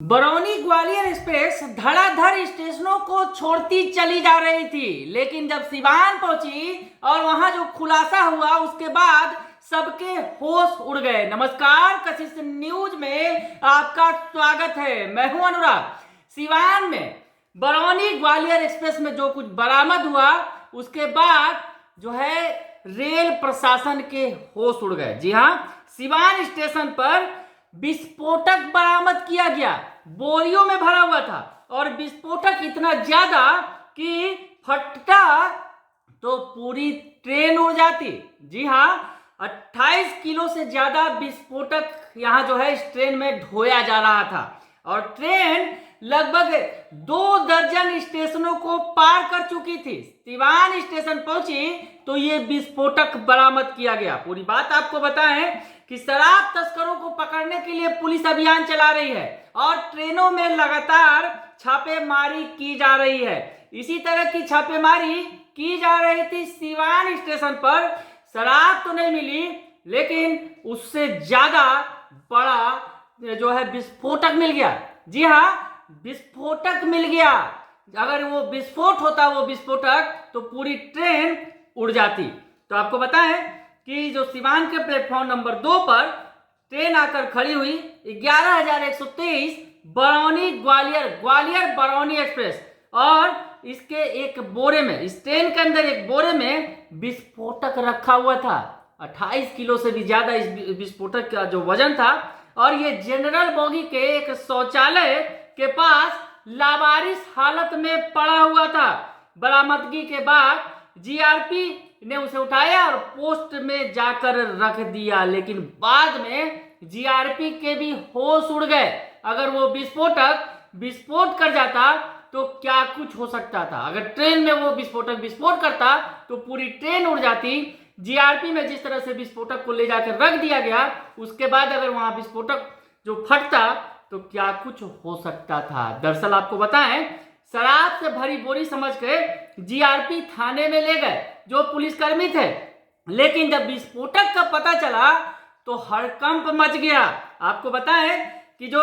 Barauni Gwalior express धड़ाधड़ स्टेशनों को छोड़ती चली जा रही थी, लेकिन जब सिवान पहुंची और वहां जो खुलासा हुआ उसके बाद सबके होश उड़ गए। नमस्कार, कशिश न्यूज में आपका स्वागत है। मैं हूं अनुराग। सिवान में बरौनी ग्वालियर एक्सप्रेस में जो कुछ बरामद हुआ उसके बाद जो है रेल प्रशासन के होश उड़ गए। जी हां, सिवान स्टेशन पर विस्फोटक बरामद किया गया। बोरियों में भरा हुआ था और विस्फोटक इतना ज्यादा कि फटता तो पूरी ट्रेन उड़ जाती। जी हां, 28 किलो से ज्यादा विस्फोटक यहां जो है इस ट्रेन में ढोया जा रहा था और ट्रेन लगभग 2 दर्जन स्टेशनों को पार कर चुकी थी। सिवान स्टेशन पहुंची तो ये विस्फोटक बरामद किया गया। पूरी बात आपको बताएं कि शराब तस्करों को पकड़ने के लिए पुलिस अभियान चला रही है और ट्रेनों में लगातार छापेमारी की जा रही है। इसी तरह की छापेमारी की जा रही थी सिवान स्टेशन पर। शराब तो नहीं मिली, लेकिन उससे ज्यादा बड़ा जो है विस्फोटक मिल गया। जी हाँ, विस्फोटक मिल गया। अगर वो विस्फोट होता वो विस्फोटक तो पूरी ट्रेन उड़ जाती। तो आपको बताएं कि जो सिवान के प्लेटफॉर्म नंबर 2 पर ट्रेन आकर खड़ी हुई 11,123 बरौनी ग्वालियर बरौनी एक्सप्रेस, और इसके एक बोरे में, इस ट्रेन के अंदर एक बोरे में विस्फोटक रखा हुआ था। 28 किलो से भी ज्यादा इस विस्फोटक का जो वजन था। और ये जनरल बोगी के एक शौचालय के पास लावारिस हालत में पड़ा हुआ था। बरामदगी के बाद जीआरपी ने उसे उठाया और पोस्ट में जाकर रख दिया, लेकिन बाद में जीआरपी के भी होश उड़ गए। अगर वो विस्फोटक विस्फोट कर जाता तो क्या कुछ हो सकता था। अगर ट्रेन में वो विस्फोटक विस्फोट करता तो पूरी ट्रेन उड़ जाती। जीआरपी में जिस तरह से विस्फोटक को ले जाकर रख दिया गया, उसके बाद अगर वहां विस्फोटक जो फटता तो क्या कुछ हो सकता था। दरअसल आपको बताएं, शराब से भरी बोरी समझ के जीआरपी थाने में ले गए जो पुलिसकर्मी थे, लेकिन जब विस्फोटक का पता चला तो हड़कंप मच गया। आपको बताएं कि जो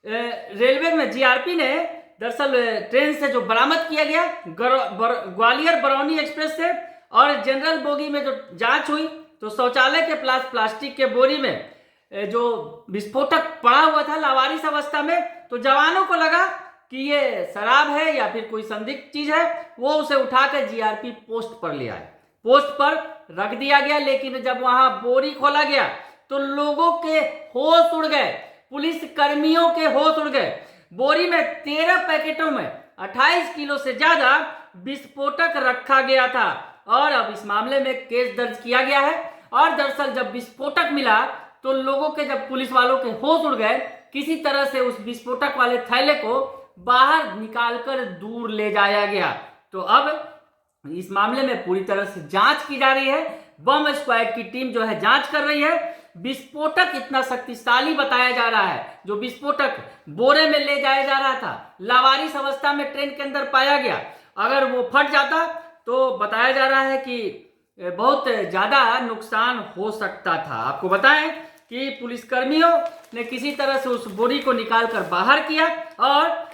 रेलवे में जीआरपी ने दरअसल ट्रेन से जो बरामद किया गया ग्वालियर बरौनी एक्सप्रेस से, और जनरल बोगी में जो जांच हुई तो शौचालय के प्लास्टिक के बोरी में जो विस्फोटक पड़ा हुआ था लावारिस अवस्था में, तो जवानों को लगा कि ये शराब है या फिर कोई संदिग्ध चीज है। वो उसे उठाकर जीआरपी पोस्ट पर ले आए, पोस्ट पर रख दिया गया। लेकिन जब वहां बोरी खोला गया तो लोगों के होश उड़ गए, पुलिस कर्मियों के होश उड़ गए। बोरी में 13 पैकेटों में 28 किलो से ज्यादा विस्फोटक रखा गया था और अब इस मामले में केस दर्ज किया गया है। और दरअसल जब विस्फोटक मिला तो लोगों के, जब पुलिस वालों के होश उड़ गए, किसी तरह से उस विस्फोटक वाले थैले को बाहर निकालकर दूर ले जाया गया। तो अब इस मामले में पूरी तरह से जांच की जा रही है। बम स्क्वाड की टीम जो है जांच कर रही है। विस्फोटक इतना शक्तिशाली बताया जा रहा है, जो विस्फोटक बोरे में ले जाया जा रहा था, लावारिस अवस्था में ट्रेन के अंदर पाया गया, अगर वो फट जाता तो बताया जा रहा है कि बहुत ज्यादा नुकसान हो सकता था। आपको बताएं कि पुलिसकर्मियों ने किसी तरह से उस बोरी को निकालकर बाहर किया और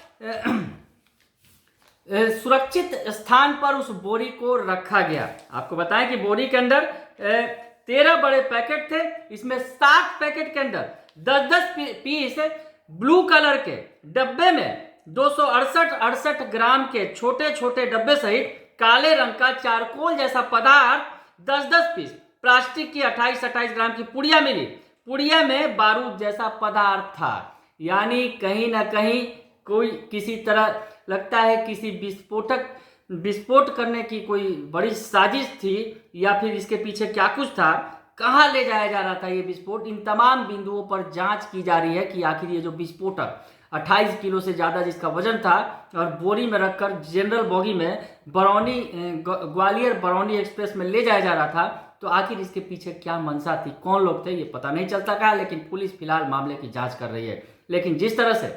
सुरक्षित स्थान पर उस बोरी को रखा गया। आपको बताएं कि बोरी के अंदर 13 बड़े पैकेट थे। इसमें 7 पैकेट के अंदर 10-10 पीस ब्लू कलर के डब्बे में 268 ग्राम के छोटे छोटे डब्बे सहित काले रंग का चारकोल जैसा पदार्थ 10-10 पीस, प्लास्टिक की 28-28 ग्राम की पुड़िया मिली। पुड़िया में बारूद जैसा पदार्थ था। यानी कहीं ना कहीं कोई किसी तरह लगता है किसी विस्फोट करने की कोई बड़ी साजिश थी, या फिर इसके पीछे क्या कुछ था, कहाँ ले जाया जा रहा था ये विस्फोट। इन तमाम बिंदुओं पर जांच की जा रही है कि आखिर ये जो विस्फोटक 28 किलो से ज्यादा जिसका वजन था और बोरी में रखकर जनरल बोगी में बरौनी ग्वालियर बरौनी एक्सप्रेस में ले जाया जा रहा था, तो आखिर इसके पीछे क्या मंशा थी, कौन लोग थे, ये पता नहीं चलता का। लेकिन पुलिस फिलहाल मामले की जांच कर रही है। लेकिन जिस तरह से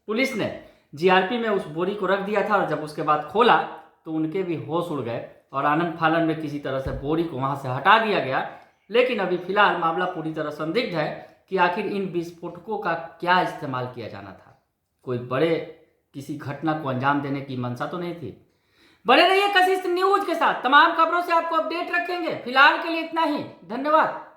पुलिस ने जीआरपी में उस बोरी को रख दिया था और जब उसके बाद खोला तो उनके भी होश उड़ गए और आनंद फानन में किसी तरह से बोरी को वहां से हटा दिया गया। लेकिन अभी फिलहाल मामला पूरी तरह संदिग्ध है कि आखिर इन विस्फोटकों का क्या इस्तेमाल किया जाना था। कोई बड़े किसी घटना को अंजाम देने की मंशा तो नहीं थी। बने रहिए कशिश न्यूज के साथ, तमाम खबरों से आपको अपडेट रखेंगे। फिलहाल के लिए इतना ही, धन्यवाद।